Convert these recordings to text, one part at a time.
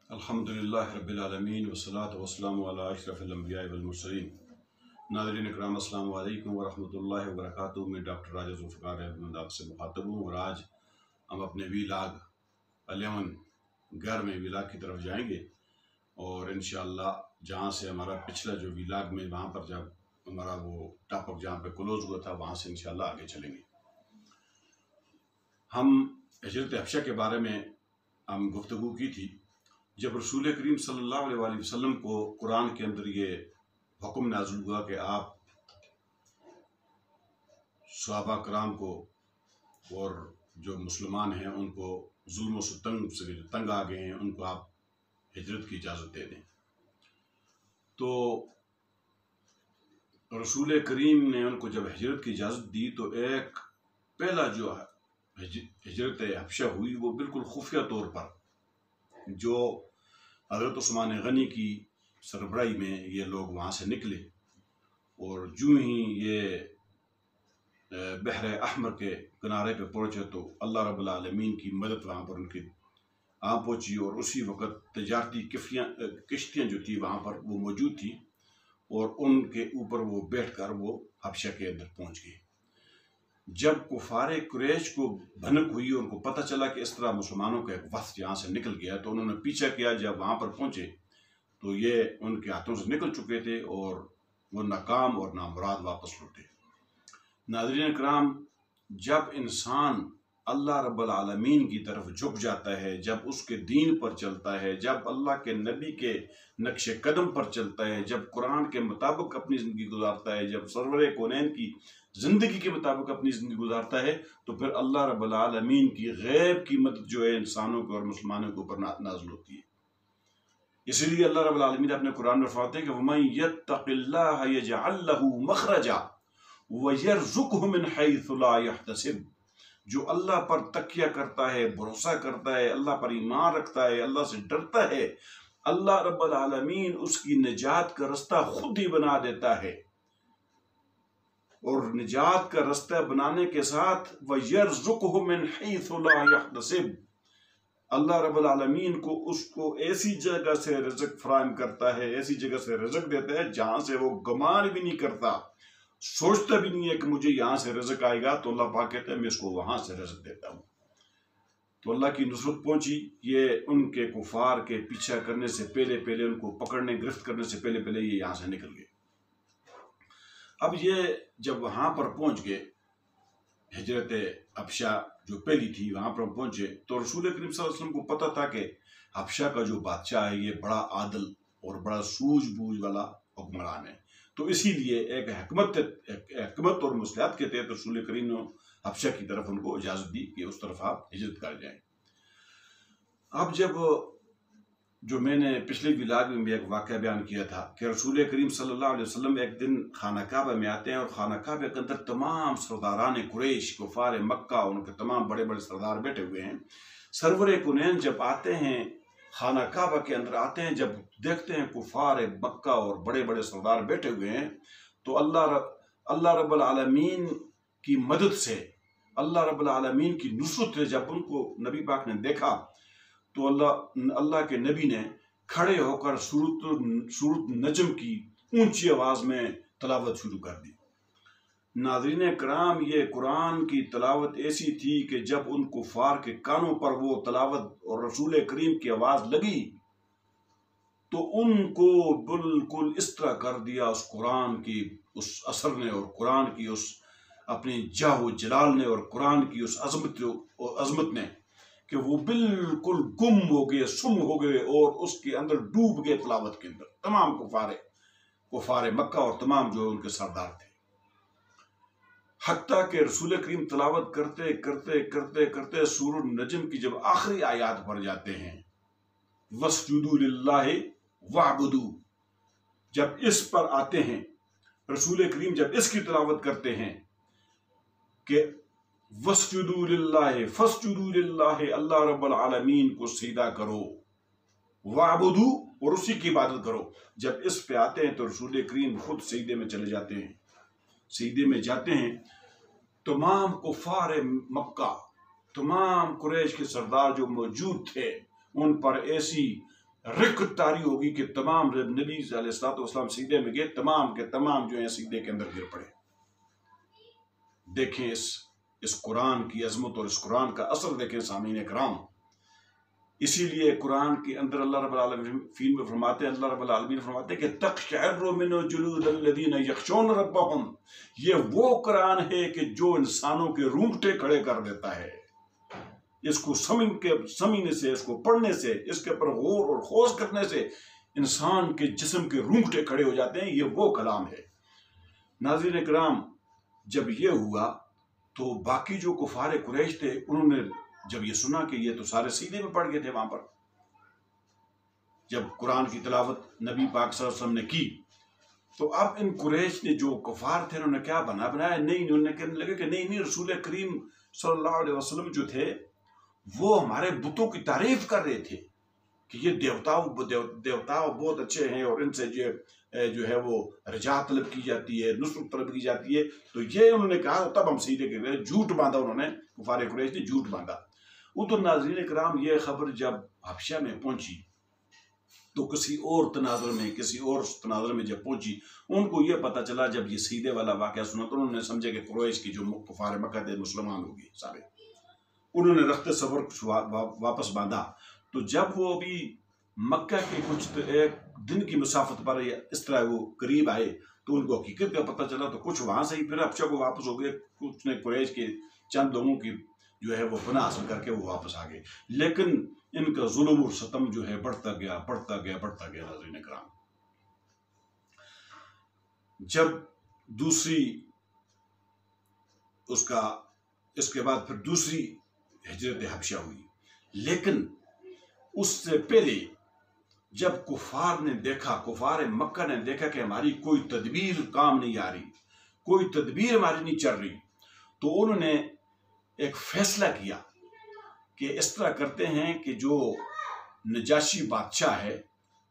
الحمدللہ رب العالمین والصلاة والسلام علی اشرف الانبیاء والمرسلین۔ ناظرین اکرام السلام علیکم ورحمۃ اللہ وبرکاتہ۔ میں ڈاکٹر راجہ ذوالفقار احمد آپ سے مخاطب ہوں، اور آج ہم اپنے ویلاگ 11 ویلاگ کی طرف جائیں گے، اور انشاءاللہ جہاں سے ہمارا پچھلا جو ویلاگ میں وہاں پر جب ہمارا وہ ٹاپک جہاں پہ کلوز ہوا تھا وہاں سے انشاءاللہ آگے چلیں گے۔ ہم ہجرت حبشہ کے بارے میں ہم گفتگو کی تھی۔ جب رسول کریم صلی اللہ علیہ وآلہ وسلم کو قرآن کے اندر یہ حکم نازل ہوا کہ آپ صحابہ کرام کو اور جو مسلمان ہیں ان کو ظلم و ستم سے تنگ آ گئے ہیں، ان کو آپ ہجرت کی اجازت دے دیں، تو رسول کریم نے ان کو جب ہجرت کی اجازت دی تو ایک پہلا جو ہجرت حبشہ ہوئی وہ بالکل خفیہ طور پر، جو حضرت عثمان غنی کی سربراہی میں یہ لوگ وہاں سے نکلے، اور جو ہی یہ بحر احمر کے کنارے پہ پہنچے تو اللہ رب العالمین کی مدد وہاں پر ان کی پہنچی، اور اسی وقت تجارتی کشتیاں جو تھی وہاں پر وہ موجود تھی، اور ان کے اوپر وہ بیٹھ کر وہ حبشہ کے اندر پہنچ گئے۔ جب کفار قریش کو بھنک ہوئی، ان کو پتہ چلا کہ اس طرح مسلمانوں کا ایک وفد یہاں سے نکل گیا، تو انہوں نے پیچھا کیا۔ جب وہاں پر پہنچے تو یہ ان کے ہاتھوں سے نکل چکے تھے، اور وہ ناکام اور نامراد واپس لوٹے۔ ناظرین کرام، جب انسان اللہ رب العالمین کی طرف جھک جاتا ہے، جب اس کے دین پر چلتا ہے، جب اللہ کے نبی کے نقش قدم پر چلتا ہے، جب قرآن کے مطابق اپنی زندگی گزارتا ہے، جب سرور کونین کی زندگی کے مطابق اپنی زندگی گزارتا ہے، تو پھر اللہ رب العالمین کی غیب کی مدد جو ہے انسانوں کے اور مسلمانوں کے اوپر نازل ہوتی ہے۔ اسی لیے اللہ رب العالمین اپنے قرآن میں فرماتے ہیں کہ وَمَن يَتَّقِ اللَّهَ يَجْعَل لَّهُ مَخْرَجًا وَيَرْزُقْهُ مِنْ حَيْثُ لَا يَحْتَسِبُ۔ جو اللہ پر تکیہ کرتا ہے، بھروسہ کرتا ہے، اللہ پر ایمان رکھتا ہے، اللہ سے ڈرتا ہے، اللہ رب العالمین اس کی نجات کا رستہ خود ہی بنا دیتا ہے۔ اور نجات کا رستہ بنانے کے ساتھ وَيَرْزُقْهُ مِنْ حَيْثُ لَا يَحْتَسِبُ، اللہ رب العالمین کو اس کو ایسی جگہ سے رزق فراہم کرتا ہے، ایسی جگہ سے رزق دیتا ہے جہاں سے وہ گمان بھی نہیں کرتا، سوچتا بھی نہیں ہے کہ مجھے یہاں سے رزق آئے گا، تو اللہ پاک کہتا ہے میں اس کو وہاں سے رزق دیتا ہوں۔ تو اللہ کی نصرت پہنچی، یہ ان کے کفار کے پیچھا کرنے سے پہلے ان کو پکڑنے گرفت کرنے سے پہلے یہ یہاں سے نکل گئے۔ اب یہ جب وہاں پر پہنچ گئے، ہجرت حبشہ جو پہلی تھی وہاں پر پہنچے، تو رسول کریم صلی اللہ علیہ وسلم کو پتہ تھا کہ حبشہ کا جو بادشاہ ہے یہ بڑا عادل اور بڑا سوجھ بوجھ والا حکمران ہے، تو اسی لیے ایک حکمت اور مصلحت کے تحت رسول کریم نے حبشہ کی طرف ان کو اجازت دی کہ اس طرف آپ ہجرت کر جائیں۔ اب جو میں نے پچھلے ویلاگ میں بھی ایک واقعہ بیان کیا تھا کہ رسول کریم صلی اللہ علیہ وسلم ایک دن خانہ کعبہ میں آتے ہیں، اور خانہ کعبہ کے اندر تمام سرداران قریش، کفار مکہ، ان کے تمام بڑے بڑے سردار بیٹھے ہوئے ہیں۔ سرور کونین جب آتے ہیں، خانہ کعبہ کے اندر آتے ہیں، جب دیکھتے ہیں کفار مکہ اور بڑے بڑے سردار بیٹھے ہوئے ہیں، تو اللہ رب العالمین کی مدد سے، اللہ رب العالمین کی نصرت سے جب ان کو نبی پاک نے دیکھا، تو اللہ کے نبی نے کھڑے ہو کر سورۃ نجم کی اونچی آواز میں تلاوت شروع کر دی۔ ناظرین کرام، یہ قرآن کی تلاوت ایسی تھی کہ جب ان کفار کے کانوں پر وہ تلاوت اور رسول کریم کی آواز لگی تو ان کو بالکل اس طرح کر دیا اس قرآن کی اس اثر نے، اور قرآن کی اس اپنی جاہ و جلال نے، اور قرآن کی اس عظمت نے، کہ وہ بالکل گم ہو گئے، سم ہو گئے، اور اس کے اندر ڈوب گئے تلاوت کے اندر، تمام کفار مکہ اور تمام جو ان کے سردار تھے۔ حتیٰ کہ رسول کریم تلاوت کرتے کرتے کرتے کرتے سورۃ النجم کی جب آخری آیات پڑھ جاتے ہیں، وَاسْجُدُوا لِلَّهِ وَاعْبُدُوا، جب اس پر آتے ہیں، رسول کریم جب اس کی تلاوت کرتے ہیں کہ وَاسْجُدُوا لِلَّهِ فَاسْجُدُوا لِلَّهِ، اللہ رب العالمین کو سجدہ کرو، وَاعْبُدُوا، اور اسی کی عبادت کرو، جب اس پہ آتے ہیں تو رسول کریم خود سجدے میں چلے جاتے ہیں۔ سجدے میں جاتے ہیں، تمام کفار مکہ، تمام قریش کے سردار جو موجود تھے، ان پر ایسی رکت طاری ہوگی کہ تمام نبی علیہ السلام سیدھے میں گئے، تمام کے تمام جو ہیں سیدھے کے اندر گر پڑے۔ دیکھیں اس قرآن کی عظمت اور اس قرآن کا اثر دیکھیں سامعین کرام۔ اسی لیے قرآن کے اندر اللہ رب العالمین میں فرماتے ہیں، اللہ رب العالمین فرماتے ہیں کہ تقشعر من جلود الذین یخشون ربہم، یہ وہ قرآن ہے کہ جو انسانوں کے رونگٹے کھڑے کر دیتا ہے۔ اس کو سمجھنے سے، اس کو پڑھنے سے، اس کے پر غور اور خوض کرنے سے انسان کے جسم کے رونگٹے کھڑے ہو جاتے ہیں۔ یہ وہ کلام ہے۔ ناظرین کرام، جب یہ ہوا تو باقی جو کفار قریش تھے، انہوں نے جب یہ سنا کہ یہ تو سارے سیدھے میں پڑ گئے تھے، وہاں پر جب قرآن کی تلاوت نبی پاک صلی اللہ علیہ وسلم نے کی، تو اب ان قریش نے جو کفار تھے انہوں نے کیا بنایا نہیں، انہوں نے کہنے لگے کہ نہیں، رسول کریم صلی اللہ علیہ وسلم جو تھے وہ ہمارے بتوں کی تعریف کر رہے تھے کہ یہ دیوتا بہت اچھے ہیں، اور ان سے جو ہے وہ رجا طلب کی جاتی ہے، نصرت طلب کی جاتی ہے۔ تو یہ انہوں نے کہا، تب ہم سیدھے کے گئے، جھوٹ باندھا انہوں نے، کفار قریش نے جھوٹ باندھا۔ وہ تو ناظرین کرام، یہ خبر جب حبشہ میں پہنچی تو کسی اور تناظر میں جب پہنچی، ان کو یہ پتہ چلا، جب یہ سیدھے والا واقعہ سنا تو انہوں نے سمجھا کہ قریش کی جو کفار مکہ تھے مسلمان ہو گئے سارے۔ انہوں نے رخت صبر واپس باندھا۔ تو جب وہ ابھی مکہ کے کچھ ایک دن کی مسافت پر اس طرح وہ قریب آئے تو ان کو حقیقت کا پتہ چلا، تو کچھ وہاں سے ہی پھر حبشہ کو واپس ہو گئے، کچھ نے قریش کے چند لوگوں کی جو ہے وہ پناہ حاصل کر کے وہ واپس آ گئے۔ لیکن ان کا ظلم اور ستم جو ہے بڑھتا گیا ناظرین کرام۔ جب دوسری اس کے بعد پھر دوسری ہجرت حبشہ ہوئی، لیکن اس سے پہلے جب کفار مکہ نے دیکھا کہ ہماری کوئی تدبیر کام نہیں آ رہی، کوئی تدبیر ہماری نہیں چل رہی، تو انہوں نے ایک فیصلہ کیا کہ اس طرح کرتے ہیں کہ جو نجاشی بادشاہ ہے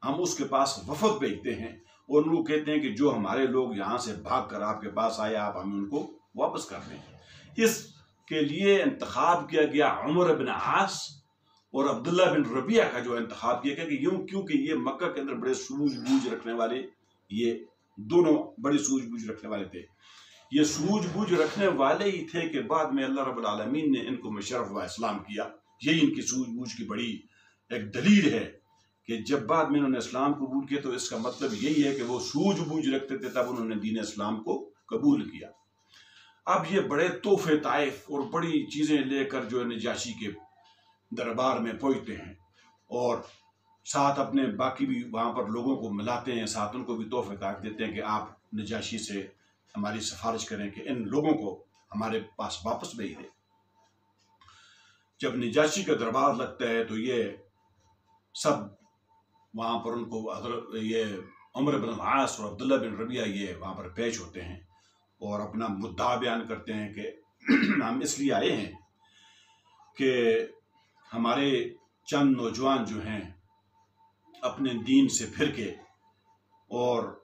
ہم اس کے پاس وفد بھیجتے ہیں، اور ان کو کہتے ہیں کہ جو ہمارے لوگ یہاں سے بھاگ کر آپ کے پاس آئے، آپ ہمیں ان کو واپس کر دیں۔ اس کے لیے انتخاب کیا گیا عمر بن عاص اور عبداللہ بن ربیعہ کا جو انتخاب کیا گیا، کہ کیونکہ یہ مکہ کے اندر بڑے سوجھ بوجھ رکھنے والے، یہ دونوں بڑے سوجھ بوجھ رکھنے والے تھے۔ یہ سوجھ بوجھ رکھنے والے ہی تھے کہ بعد میں اللہ رب العالمین نے ان کو مشرف و اسلام کیا۔ یہی ان کی سوجھ بوجھ کی بڑی ایک دلیل ہے کہ جب بعد میں انہوں نے اسلام قبول کیا تو اس کا مطلب یہی ہے کہ وہ سوجھ بوجھ رکھتے تھے، تب انہوں نے دین اسلام کو قبول کیا۔ اب یہ بڑے تحفے طائف اور بڑی چیزیں لے کر جو نجاشی کے دربار میں پہنچتے ہیں، اور ساتھ اپنے باقی بھی وہاں پر لوگوں کو ملاتے ہیں، ساتھ ان کو بھی تحفے طائف دیتے ہیں کہ آپ نجاشی سے ہماری سفارش کریں کہ ان لوگوں کو ہمارے پاس واپس بھیج دیں۔ جب نجاشی کا دربار لگتا ہے تو یہ سب وہاں پر ان کو یہ عمر بن العاص اور عبداللہ بن ربیعہ یہ وہاں پر پیش ہوتے ہیں اور اپنا مدعا بیان کرتے ہیں کہ ہم اس لیے آئے ہیں کہ ہمارے چند نوجوان جو ہیں اپنے دین سے پھر کے اور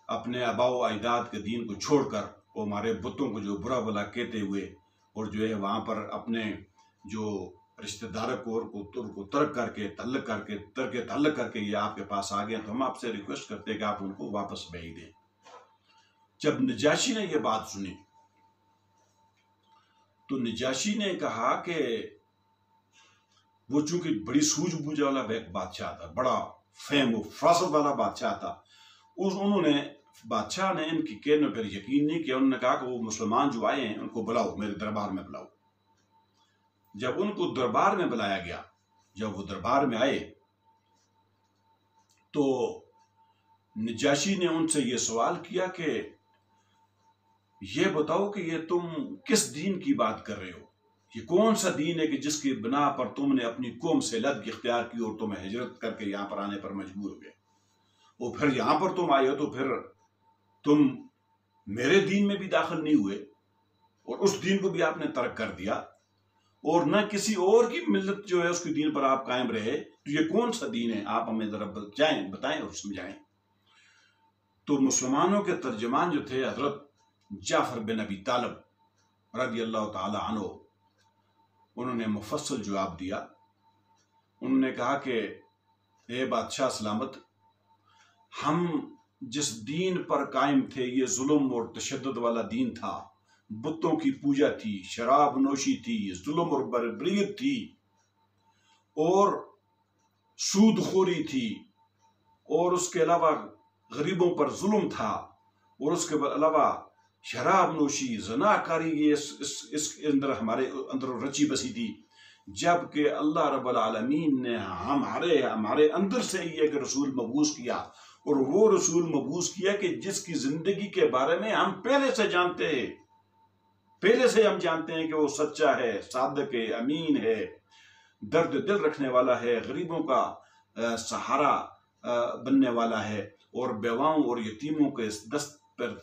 اپنے آباء و اجداد کے دین کو چھوڑ کر وہ ہمارے بتوں کو جو برا بلا کہتے ہوئے اور جو ہے وہاں پر اپنے جو رشتہ داروں کو ترک کر کے تعلق کر کے یہ آپ کے پاس آ گئے، تو ہم آپ سے ریکویسٹ کرتے ہیں کہ آپ ان کو واپس بھیج دیں۔ جب نجاشی نے یہ بات سنی تو نجاشی نے کہا کہ وہ چونکہ بڑی سوجھ بوجھ والا بادشاہ تھا، بڑا فہم و فراست والا بادشاہ تھا، بادشاہ نے ان کی کہنے پر یقین نہیں کیا۔ انہوں نے کہا کہ وہ مسلمان جو آئے ہیں ان کو بلاؤ، میرے دربار میں بلاؤ۔ جب ان کو دربار میں بلایا گیا، جب وہ دربار میں آئے تو نجاشی نے ان سے یہ سوال کیا کہ یہ بتاؤ کہ یہ تم کس دین کی بات کر رہے ہو؟ یہ کون سا دین ہے کہ جس کی بنا پر تم نے اپنی قوم سے لگ اختیار کی اور تمہیں ہجرت کر کے یہاں پر آنے پر مجبور ہو گئے، اور پھر یہاں پر تم آئے ہو تو پھر تم میرے دین میں بھی داخل نہیں ہوئے اور اس دین کو بھی آپ نے ترک کر دیا، اور نہ کسی اور کی ملت جو ہے اس کے دین پر آپ قائم رہے، تو یہ کون سا دین ہے؟ آپ ہمیں ذرا بتائیں اور سمجھائیں۔ تو مسلمانوں کے ترجمان جو تھے حضرت جعفر بن ابی طالب رضی اللہ تعالی عنہ، انہوں نے مفصل جواب دیا۔ انہوں نے کہا کہ اے بادشاہ سلامت، ہم جس دین پر قائم تھے یہ ظلم اور تشدد والا دین تھا، بتوں کی پوجا تھی، شراب نوشی تھی، ظلم اور بربریت تھی، اور سود خوری تھی، اور اس کے علاوہ غریبوں پر ظلم تھا، اور اس کے علاوہ شراب نوشی، زنا کاری، یہ اس کے اندر ہمارے اندر رچی بسی تھی، جبکہ اللہ رب العالمین نے ہمارے اندر سے یہ ایک رسول مبعوث کیا، اور وہ رسول مبعوث کیا کہ جس کی زندگی کے بارے میں ہم پہلے سے جانتے ہیں، کہ وہ سچا ہے، صادق ہے، امین ہے، درد دل رکھنے والا ہے، غریبوں کا سہارا بننے والا ہے، اور بیواؤں اور یتیموں کے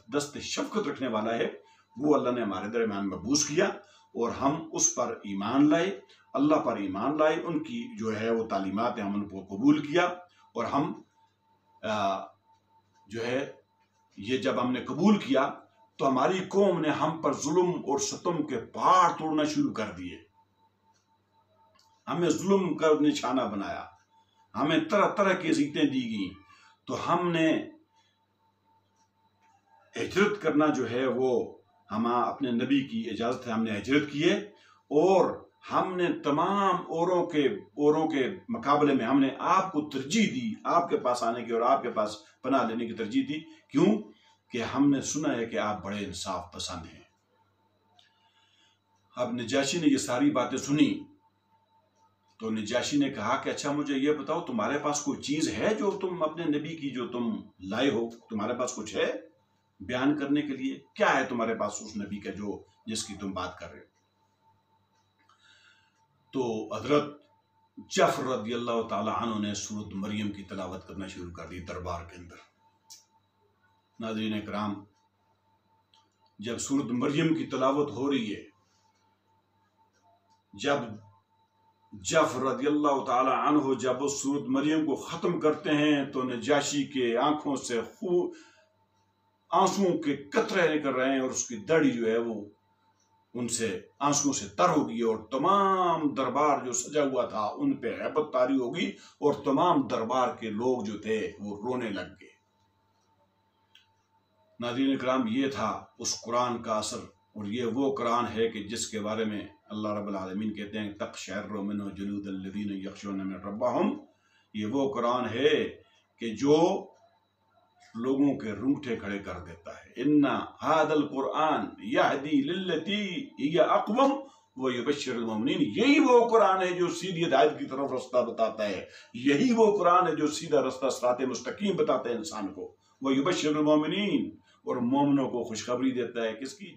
دست شفقت رکھنے والا ہے۔ وہ اللہ نے ہمارے درمیان مبعوث کیا، اور ہم اس پر ایمان لائے، اللہ پر ایمان لائے، ان کی جو ہے وہ تعلیمات ہیں ہم ان کو قبول کیا، اور ہم جو ہے یہ جب ہم نے قبول کیا تو ہماری قوم نے ہم پر ظلم اور ستم کے پہاڑ توڑنا شروع کر دیے، ہمیں ظلم کا نشانہ بنایا، ہمیں طرح طرح کی اذیتیں دی گئیں، تو ہم نے ہجرت کرنا جو ہے وہ ہم اپنے نبی کی اجازت ہے ہم نے ہجرت کیے، اور ہم نے تمام اوروں کے مقابلے میں ہم نے آپ کو ترجیح دی، آپ کے پاس آنے کی اور آپ کے پاس پناہ لینے کی ترجیح دی۔ کیوں؟ کہ ہم نے سنا ہے کہ آپ بڑے انصاف پسند ہیں۔ اب نجاشی نے یہ ساری باتیں سنی تو نجاشی نے کہا کہ اچھا مجھے یہ بتاؤ، تمہارے پاس کوئی چیز ہے جو تم اپنے نبی کی جو تم لائے ہو، تمہارے پاس کچھ ہے بیان کرنے کے لیے؟ کیا ہے تمہارے پاس اس نبی کا جس کی تم بات کر رہے ہو؟ تو حضرت جعفر رضی اللہ تعالی عنہ نے سورۃ مریم کی تلاوت کرنا شروع کر دی دربار کے اندر۔ ناظرین کرام، جب سورۃ مریم کی تلاوت ہو رہی ہے، جب جعفر رضی اللہ تعالی عنہ جب اس سورۃ مریم کو ختم کرتے ہیں تو نجاشی کے آنکھوں سے آنسوؤں کے قطرے نکل رہے ہیں، اور اس کی داڑھی جو ہے وہ ان سے آنسوؤں سے تر ہوگی، اور تمام دربار جو سجا ہوا تھا ان پہ ہیبت طاری ہوگی، اور تمام دربار کے لوگ جو تھے وہ رونے لگ گئے۔ ناظرین کرام، یہ تھا اس قرآن کا اثر، اور یہ وہ قرآن ہے کہ جس کے بارے میں اللہ رب العالمین کہتے ہیں تقشعر منہ جلود الذین یخشون من ربہم۔ یہ وہ قرآن ہے کہ جو لوگوں کے رونگٹے کھڑے کر دیتا ہے۔ ان ھذا القرآن یہدی للتی ہی اقوم ویبشر المؤمنین۔ یہی وہ قرآن ہے جو سیدھی ہدایت کی طرف رستہ بتاتا ہے، یہی وہ قرآن ہے جو سیدھا رستہ صراط مستقیم بتاتا ہے انسان کو۔ ویبشر المؤمنین، اور مومنوں کو خوشخبری دیتا ہے، کس کی؟